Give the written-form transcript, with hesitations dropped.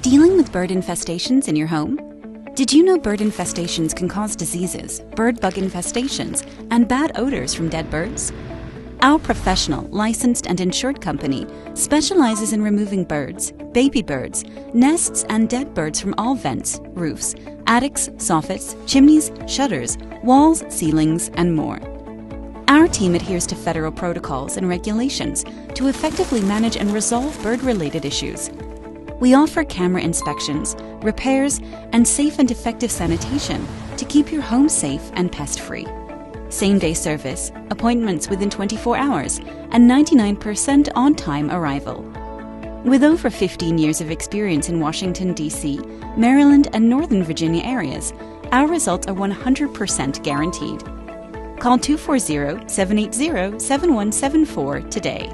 Dealing with bird infestations in your home? Did you know bird infestations can cause diseases, bird bug infestations, and bad odors from dead birds? Our professional, licensed and insured company specializes in removing birds, baby birds, nests, and dead birds from all vents, roofs, attics, soffits, chimneys, shutters, walls, ceilings, and more. Our team adheres to federal protocols and regulations to effectively manage and resolve bird-related issues. We offer camera inspections, repairs, and safe and effective sanitation to keep your home safe and pest-free. Same-day service, appointments within 24 hours, and 99% on-time arrival. With over 15 years of experience in Washington, D.C., Maryland, and Northern Virginia areas, our results are 100% guaranteed. Call 240-780-7174 today.